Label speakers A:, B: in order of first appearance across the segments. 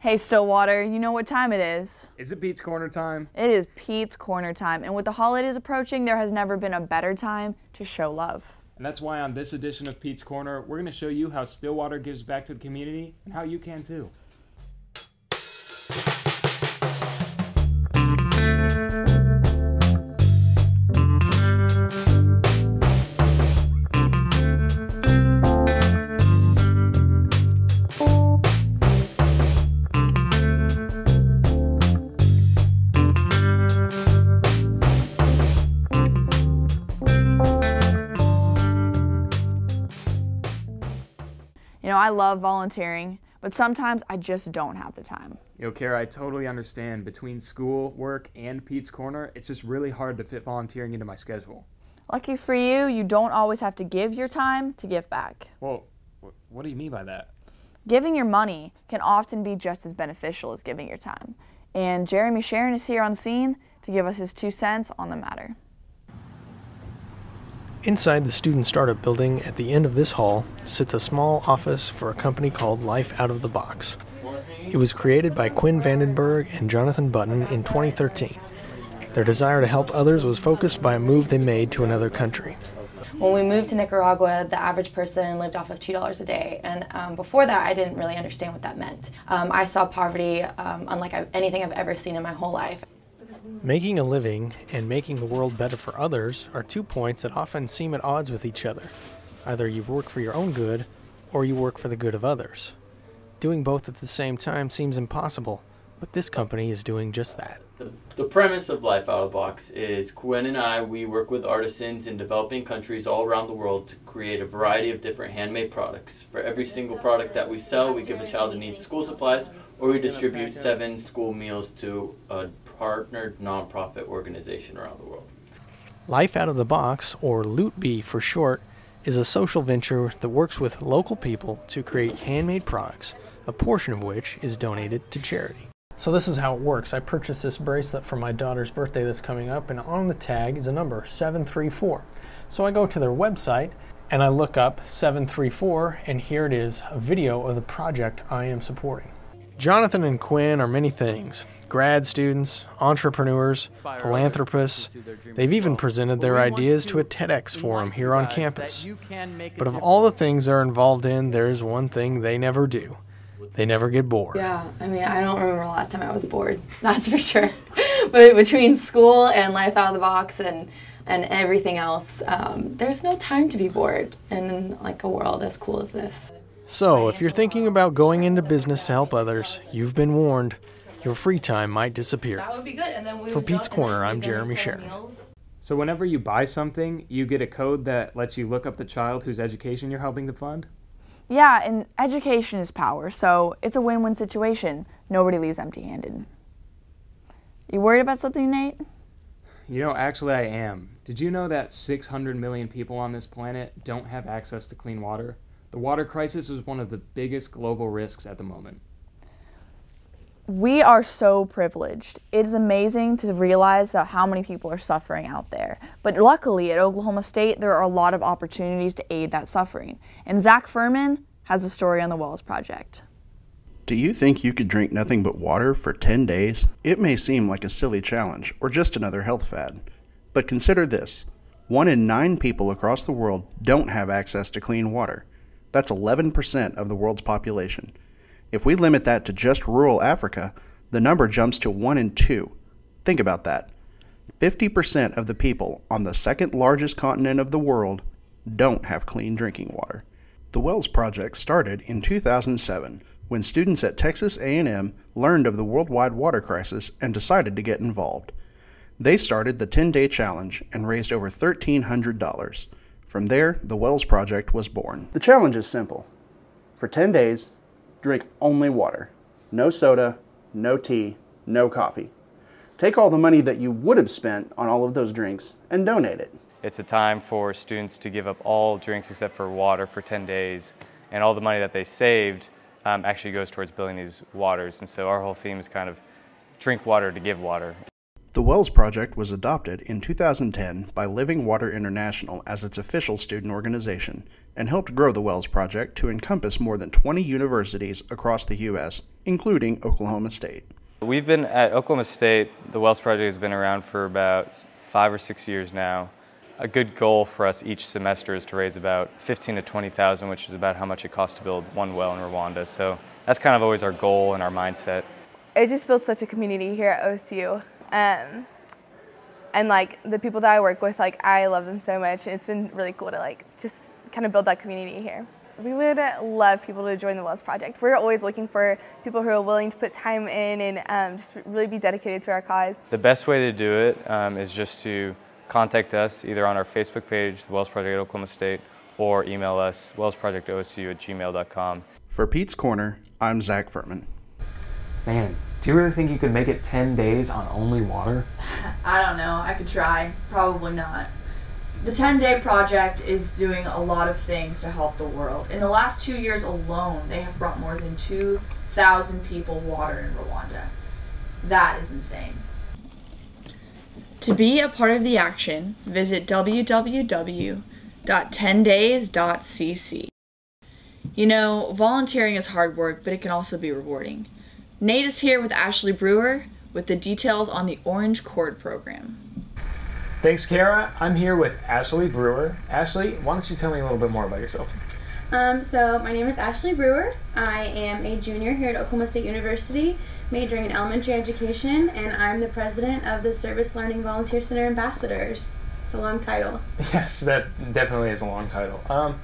A: Hey Stillwater, you know what time it is.
B: Is it Pete's Corner time?
A: It is Pete's Corner time, and with the holidays approaching, there has never been a better time to show love.
B: And that's why on this edition of Pete's Corner, we're going to show you how Stillwater gives back to the community and how you can too.
A: You know, I love volunteering, but sometimes I just don't have the time.
B: Yo, Kara, I totally understand. Between school, work, and Pete's Corner, it's just really hard to fit volunteering into my schedule.
A: Lucky for you, you don't always have to give your time to give back.
B: Well, what do you mean by that?
A: Giving your money can often be just as beneficial as giving your time. And Jeremy Sharon is here on scene to give us his 2 cents on the matter.
C: Inside the Student Startup building at the end of this hall sits a small office for a company called Life Out of the Box. It was created by Quinn Vandenberg and Jonathan Button in 2013. Their desire to help others was focused by a move they made to another country.
D: When we moved to Nicaragua, the average person lived off of $2 a day, and before that I didn't really understand what that meant. I saw poverty unlike anything I've ever seen in my whole life.
C: Making a living and making the world better for others are 2 points that often seem at odds with each other. Either you work for your own good, or you work for the good of others. Doing both at the same time seems impossible, but this company is doing just that.
E: The premise of Life Out of the Box is Quinn and I, we work with artisans in developing countries all around the world to create a variety of different handmade products. For every single product that we sell, we give a child who needs school supplies, or we distribute 7 school meals to a partnered nonprofit organization around the world.
C: Life Out of the Box, or LootBee for short, is a social venture that works with local people to create handmade products, a portion of which is donated to charity. So this is how it works. I purchased this bracelet for my daughter's birthday that's coming up, and on the tag is a number, 734. So I go to their website and I look up 734, and here it is, a video of the project I am supporting. Jonathan and Quinn are many things. Grad students, entrepreneurs, philanthropists. They've even presented their ideas to a TEDx forum here on campus. But of all the things they're involved in, there's one thing they never do. They never get bored.
D: Yeah, I mean, I don't remember the last time I was bored, that's for sure. But between school and Life Out of the Box and everything else, there's no time to be bored in like a world as cool as this.
C: So, if you're thinking about going into business to help others, you've been warned. Your free time might disappear.
D: That would be good. And then
C: For Pete's Corner, I'm Jeremy Sharon.
B: So whenever you buy something, you get a code that lets you look up the child whose education you're helping to fund?
A: Yeah, and education is power, so it's a win-win situation. Nobody leaves empty-handed. You worried about something, Nate?
B: You know, actually I am. Did you know that 600 million people on this planet don't have access to clean water? The water crisis is one of the biggest global risks at the moment.
A: We are so privileged. It's amazing to realize that how many people are suffering out there. But luckily at Oklahoma State, there are a lot of opportunities to aid that suffering. And Zach Furman has a story on the Wells Project.
F: Do you think you could drink nothing but water for 10 days? It may seem like a silly challenge or just another health fad. But consider this. 1 in 9 people across the world don't have access to clean water. That's 11% of the world's population. If we limit that to just rural Africa, the number jumps to 1 in 2. Think about that. 50% of the people on the second largest continent of the world don't have clean drinking water. The Wells Project started in 2007 when students at Texas A&M learned of the worldwide water crisis and decided to get involved. They started the 10-day challenge and raised over $1,300. From there, the Wells Project was born. The challenge is simple. For 10 days, drink only water. No soda, no tea, no coffee. Take all the money that you would have spent on all of those drinks and donate it.
G: It's a time for students to give up all drinks except for water for 10 days, and all the money that they saved actually goes towards building these waters. And so our whole theme is kind of drink water to give water.
F: The Wells Project was adopted in 2010 by Living Water International as its official student organization and helped grow the Wells Project to encompass more than 20 universities across the U.S., including Oklahoma State.
G: We've been at Oklahoma State. The Wells Project has been around for about 5 or 6 years now. A good goal for us each semester is to raise about $15,000 to $20,000, which is about how much it costs to build one well in Rwanda. So that's kind of always our goal and our mindset.
H: It just builds such a community here at OSU. And like the people that I work with, like I love them so much. It's been really cool to like just kind of build that community here. We would love people to join the Wells Project. We're always looking for people who are willing to put time in and just really be dedicated to our cause.
G: The best way to do it is just to contact us either on our Facebook page, the Wells Project at Oklahoma State, or email us, wellsprojectosu@gmail.com.
F: For Pete's Corner, I'm Zach Furman.
B: Man, do you really think you could make it 10 days on only water?
A: I don't know. I could try. Probably not. The 10-day project is doing a lot of things to help the world. In the last 2 years alone, they have brought more than 2,000 people water in Rwanda. That is insane. To be a part of the action, visit www.10days.cc. You know, volunteering is hard work, but it can also be rewarding. Nate is here with Ashley Brewer with the details on the Orange Cord program.
B: Thanks, Kara. I'm here with Ashley Brewer. Ashley, why don't you tell me a little bit more about yourself?
I: So my name is Ashley Brewer. I am a junior here at Oklahoma State University, majoring in elementary education, and I'm the president of the Service Learning Volunteer Center Ambassadors. It's a long title.
B: Yes, that definitely is a long title. I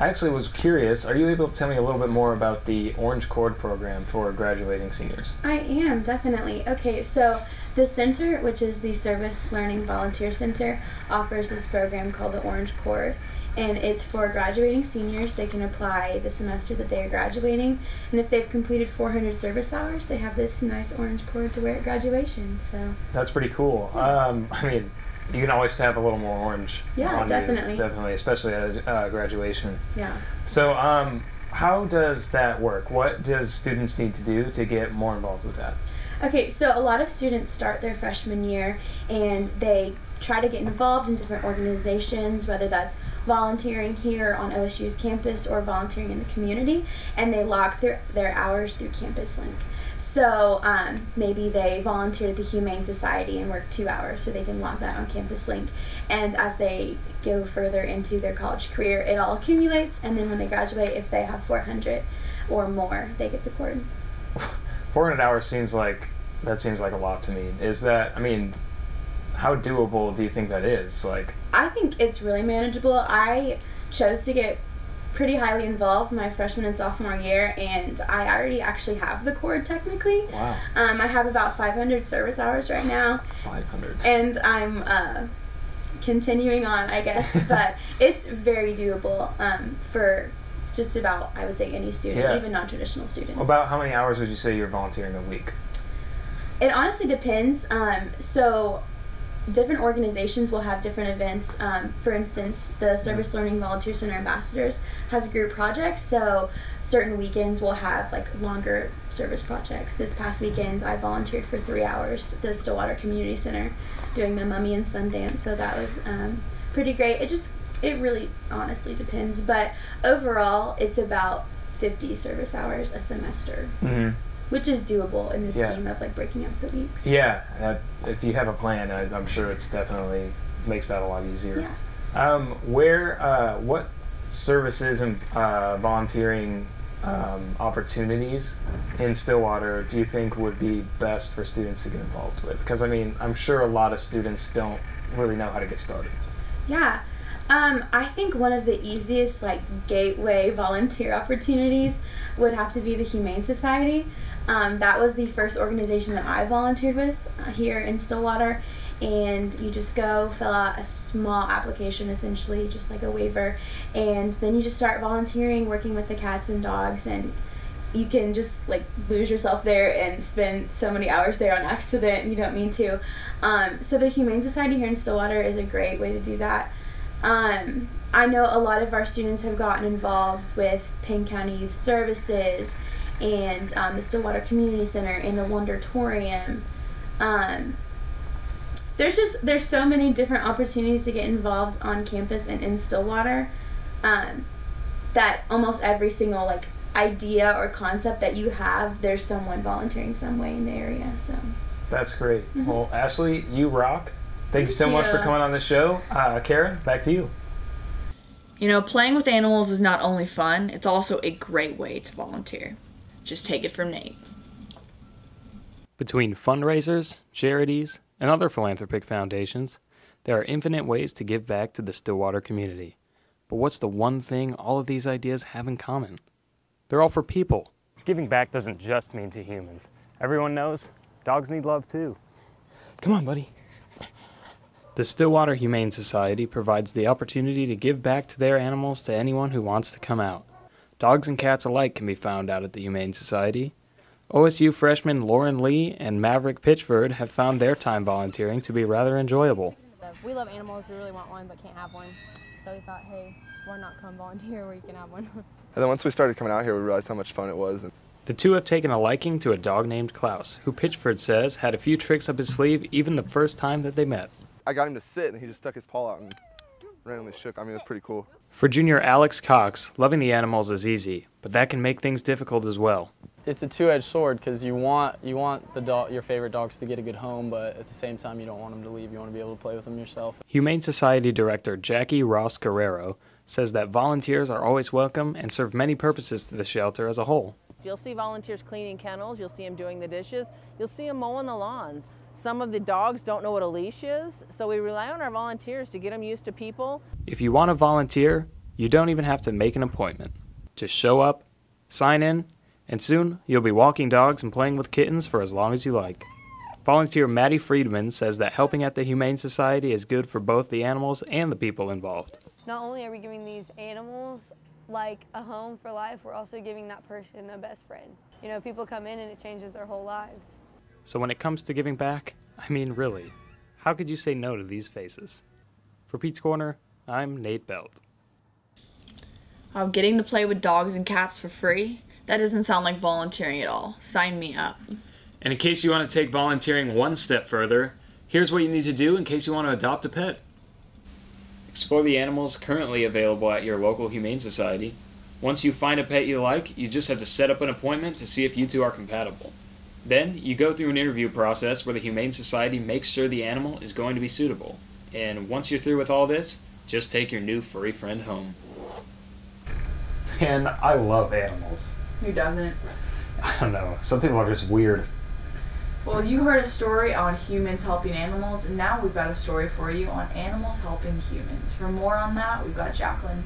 B: actually was curious, are you able to tell me a little bit more about the Orange Cord program for graduating seniors?
I: I am, definitely. Okay, so the center, which is the Service Learning Volunteer Center, offers this program called the Orange Cord. And it's for graduating seniors. They can apply the semester that they are graduating. And if they've completed 400 service hours, they have this nice orange cord to wear at graduation. So
B: that's pretty cool. I mean, you can always have a little more orange.
I: Yeah,
B: on
I: definitely.
B: You, definitely, especially at graduation.
I: Yeah.
B: So how does that work? What does students need to do to get more involved with that?
I: Okay, so a lot of students start their freshman year and they try to get involved in different organizations, whether that's volunteering here on OSU's campus or volunteering in the community, and they log their hours through Campus Link. So maybe they volunteered at the Humane Society and worked 2 hours, so they can log that on Campus Link. And as they go further into their college career, it all accumulates, and then when they graduate, if they have 400 or more, they get the cord.
B: 400 hours seems like a lot to me. Is that, I mean, how doable do you think that is? Like,
I: I think it's really manageable. I chose to get pretty highly involved my freshman and sophomore year, and I already actually have the cord technically.
B: Wow.
I: I have about 500 service hours right now.
B: 500.
I: And I'm continuing on, I guess, but it's very doable for just about, I would say, any student,
B: Yeah.
I: even non-traditional students.
B: About how many hours would you say you're volunteering a week?
I: It honestly depends. So different organizations will have different events. For instance, the Service Learning Volunteer Center Ambassadors has a group project, so certain weekends will have like longer service projects. This past weekend I volunteered for 3 hours at the Stillwater Community Center doing the Mummy and Sundance, so that was pretty great. It really honestly depends, but overall it's about 50 service hours a semester. Mm-hmm. Which is doable in the scheme of like breaking up the weeks.
B: Yeah, if you have a plan, I'm sure it's definitely makes that a lot easier.
I: Yeah.
B: What services and volunteering opportunities in Stillwater do you think would be best for students to get involved with? Because I mean, I'm sure a lot of students don't really know how to get started.
I: Yeah. I think one of the easiest like gateway volunteer opportunities would have to be the Humane Society. That was the first organization that I volunteered with here in Stillwater, and you just go fill out a small application, essentially just like a waiver, and then you just start volunteering, working with the cats and dogs, and you can just like lose yourself there and spend so many hours there on accident and you don't mean to. So the Humane Society here in Stillwater is a great way to do that. I know a lot of our students have gotten involved with Payne County Youth Services and the Stillwater Community Center and the Wonderatorium. There's so many different opportunities to get involved on campus and in Stillwater. that almost every single like idea or concept that you have, there's someone volunteering some way in the area. So
B: that's great. Well, Ashley, you rock. Thank you so much for coming on the show. Karen, back to you.
A: You know, playing with animals is not only fun, it's also a great way to volunteer. Just take it from Nate.
C: Between fundraisers, charities, and other philanthropic foundations, there are infinite ways to give back to the Stillwater community. But what's the one thing all of these ideas have in common? They're all for people. Giving back doesn't just mean to humans. Everyone knows dogs need love too. Come on, buddy. The Stillwater Humane Society provides the opportunity to give back to their animals to anyone who wants to come out. Dogs and cats alike can be found out at the Humane Society. OSU freshmen Lauren Lee and Maverick Pitchford have found their time volunteering to be rather enjoyable.
J: We love animals, we really want one, but can't have one. So we thought, hey, why not come volunteer where you can have one?
K: And then once we started coming out here, we realized how much fun it was.
C: The two have taken a liking to a dog named Klaus, who Pitchford says had a few tricks up his sleeve even the first time that they met.
K: I got him to sit, and he just stuck his paw out and randomly shook. I mean, it's pretty cool.
C: For junior Alex Cox, loving the animals is easy, but that can make things difficult as well.
L: It's a two-edged sword because you want your favorite dogs to get a good home, but at the same time you don't want them to leave. You want to be able to play with them yourself.
C: Humane Society Director Jackie Ross Guerrero says that volunteers are always welcome and serve many purposes to the shelter as a whole.
M: You'll see volunteers cleaning kennels, you'll see them doing the dishes, you'll see them mowing the lawns. Some of the dogs don't know what a leash is, so we rely on our volunteers to get them used to people.
C: If you want to volunteer, you don't even have to make an appointment. Just show up, sign in, and soon you'll be walking dogs and playing with kittens for as long as you like. Volunteer Maddie Friedman says that helping at the Humane Society is good for both the animals and the people involved.
J: Not only are we giving these animals like a home for life, we're also giving that person a best friend. You know, people come in and it changes their whole lives.
C: So when it comes to giving back, I mean really, how could you say no to these faces? For Pete's Corner, I'm Nate Belt.
A: Getting to play with dogs and cats for free? That doesn't sound like volunteering at all. Sign me up.
C: And in case you want to take volunteering one step further, here's what you need to do in case you want to adopt a pet. Explore the animals currently available at your local Humane Society. Once you find a pet you like, you just have to set up an appointment to see if you two are compatible. Then, you go through an interview process where the Humane Society makes sure the animal is going to be suitable. And once you're through with all this, just take your new furry friend home.
B: And I love animals.
A: Who doesn't?
B: I don't know. Some people are just weird.
A: Well, you heard a story on humans helping animals, and now we've got a story for you on animals helping humans. For more on that, we've got Jacqueline.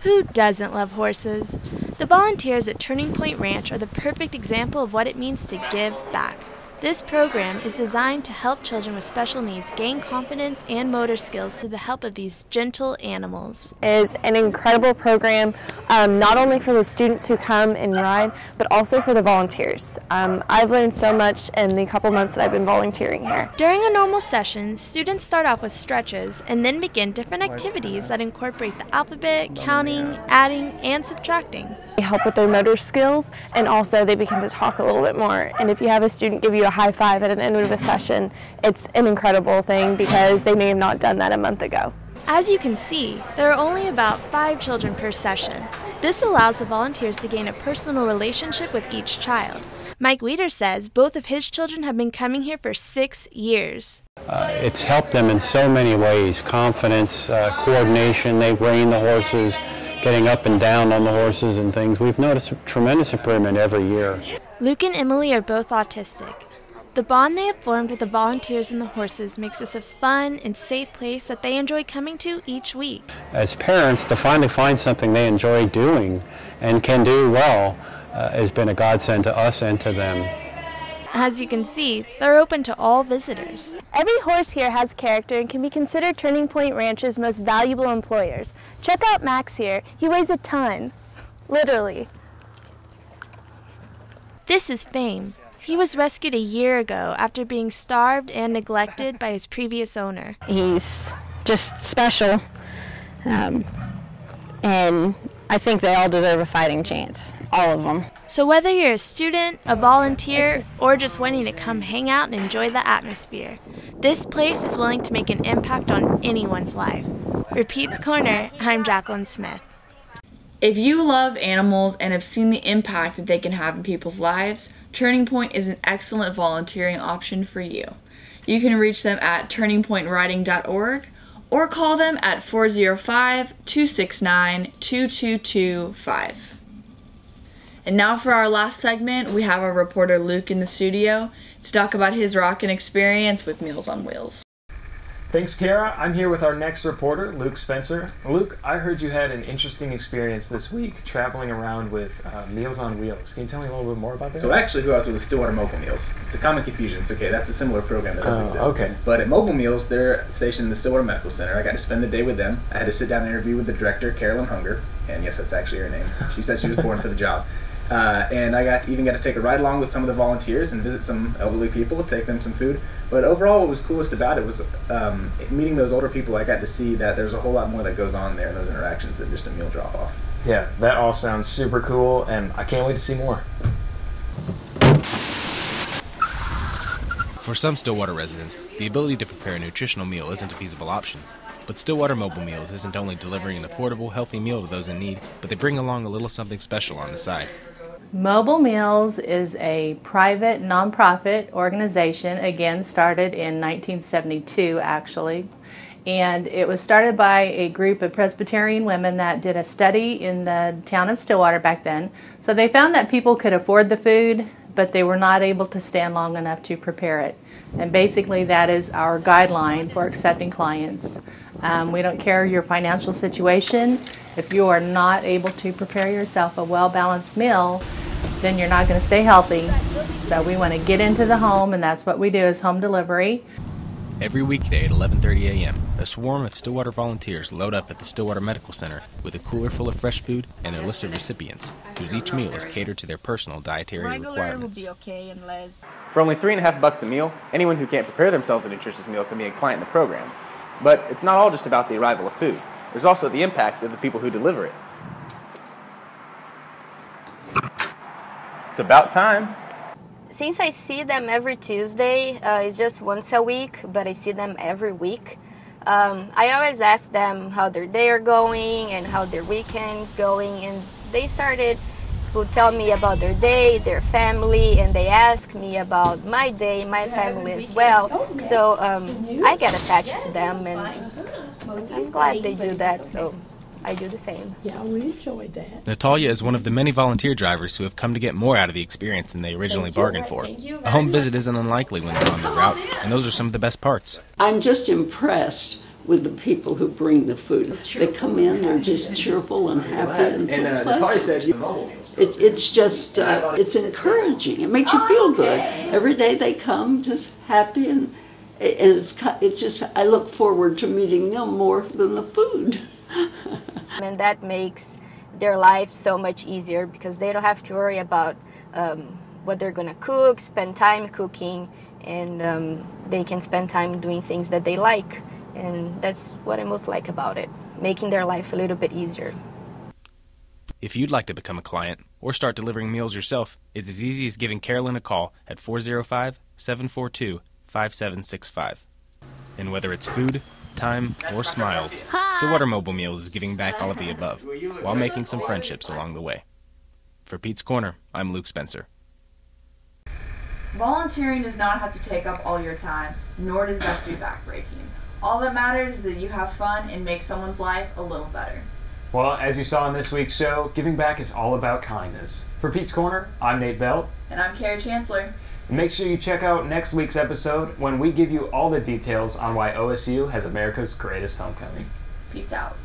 N: Who doesn't love horses? The volunteers at Turning Point Ranch are the perfect example of what it means to give back. This program is designed to help children with special needs gain confidence and motor skills through the help of these gentle animals.
O: It is an incredible program, not only for the students who come and ride, but also for the volunteers. I've learned so much in the couple months that I've been volunteering here.
N: During a normal session, students start off with stretches and then begin different activities that incorporate the alphabet, counting, adding, and subtracting.
O: They help with their motor skills, and also they begin to talk a little bit more. And if you have a student give you a high five at an end of a session, it's an incredible thing because they may have not done that a month ago.
N: As you can see, there are only about 5 children per session. This allows the volunteers to gain a personal relationship with each child. Mike Weeder says both of his children have been coming here for 6 years.
P: It's helped them in so many ways: confidence, coordination. They rein the horses, getting up and down on the horses and things. We've noticed a tremendous improvement every year.
N: Luke and Emily are both autistic. The bond they have formed with the volunteers and the horses makes this a fun and safe place that they enjoy coming to each week.
P: As parents, to finally find something they enjoy doing and can do well has been a godsend to us and to them.
N: As you can see, they're open to all visitors.
O: Every horse here has character and can be considered Turning Point Ranch's most valuable employers. Check out Max here. He weighs a ton. Literally.
N: This is Fame. He was rescued a year ago after being starved and neglected by his previous owner.
Q: He's just special, and I think they all deserve a fighting chance, all of them.
N: So whether you're a student, a volunteer, or just wanting to come hang out and enjoy the atmosphere, this place is willing to make an impact on anyone's life. For Pete's Corner, I'm Jacqueline Smith.
A: If you love animals and have seen the impact that they can have in people's lives, Turning Point is an excellent volunteering option for you. You can reach them at turningpointriding.org or call them at 405-269-2225. And now for our last segment, we have our reporter Luke in the studio to talk about his rockin' experience with Meals on Wheels.
B: Thanks, Kara. I'm here with our next reporter, Luke Spencer. Luke, I heard you had an interesting experience this week traveling around with Meals on Wheels. Can you tell me a little bit more about that?
R: So actually, who I was with Stillwater Mobile Meals. It's a common confusion. It's okay. That's a similar program that does exist.
B: Okay.
R: But at Mobile Meals, they're stationed in the Stillwater Medical Center. I got to spend the day with them. I had to sit down and interview with the director, Carolyn Hunger. And yes, that's actually her name. She said she was born for the job. And I even got to take a ride along with some of the volunteers and visit some elderly people, take them some food. But overall, what was coolest about it was meeting those older people. I got to see that there's a whole lot more that goes on there in those interactions than just a meal drop-off.
B: Yeah, that all sounds super cool, and I can't wait to see more.
S: For some Stillwater residents, the ability to prepare a nutritional meal isn't a feasible option. But Stillwater Mobile Meals isn't only delivering an affordable, healthy meal to those in need, but they bring along a little something special on the side.
T: Mobile Meals is a private, nonprofit organization, again started in 1972 actually. And it was started by a group of Presbyterian women that did a study in the town of Stillwater back then. So they found that people could afford the food, but they were not able to stand long enough to prepare it. And basically that is our guideline for accepting clients. We don't care your financial situation. If you are not able to prepare yourself a well-balanced meal, then you're not going to stay healthy. So we want to get into the home, and that's what we do, is home delivery.
S: Every weekday at 11:30 a.m., a swarm of Stillwater volunteers load up at the Stillwater Medical Center with a cooler full of fresh food and a list of recipients, whose each meal is catered to their personal dietary requirements.
U: For only $3.50 a meal, anyone who can't prepare themselves a nutritious meal can be a client in the program. But it's not all just about the arrival of food. There's also the impact of the people who deliver it. It's about time.
V: Since I see them every Tuesday, it's just once a week, but I see them every week. I always ask them how their day are going and how their weekend's going, and they started to tell me about their day, their family, and they ask me about my day, my family as well. So I get attached to them, and I'm glad they do that, so I do the same.
W: Yeah, we enjoyed that.
S: Natalia is one of the many volunteer drivers who have come to get more out of the experience than they originally bargained for. A home visit isn't unlikely when they're on their route, and those are some of the best parts.
W: I'm just impressed with the people who bring the food. They come in, they're just cheerful and happy and so
U: Natalia said
W: it's just, it's encouraging. It makes you feel good. Every day they come just happy, and it's just, I look forward to meeting them more than the food.
V: And that makes their life so much easier because they don't have to worry about what they're going to cook, spend time cooking, and they can spend time doing things that they like. And that's what I most like about it, making their life a little bit easier.
S: If you'd like to become a client or start delivering meals yourself, it's as easy as giving Carolyn a call at 405-742-5765. And whether it's food, time, or smiles, Stillwater Mobile Meals is giving back all of the above, while making some friendships along the way. For Pete's Corner, I'm Luke Spencer.
A: Volunteering does not have to take up all your time, nor does it have to be backbreaking. All that matters is that you have fun and make someone's life a little better.
B: Well, as you saw in this week's show, giving back is all about kindness. For Pete's Corner, I'm Nate Belt.
A: And I'm Carrie Chancellor.
B: And make sure you check out next week's episode when we give you all the details on why OSU has America's greatest homecoming.
A: Pete's out.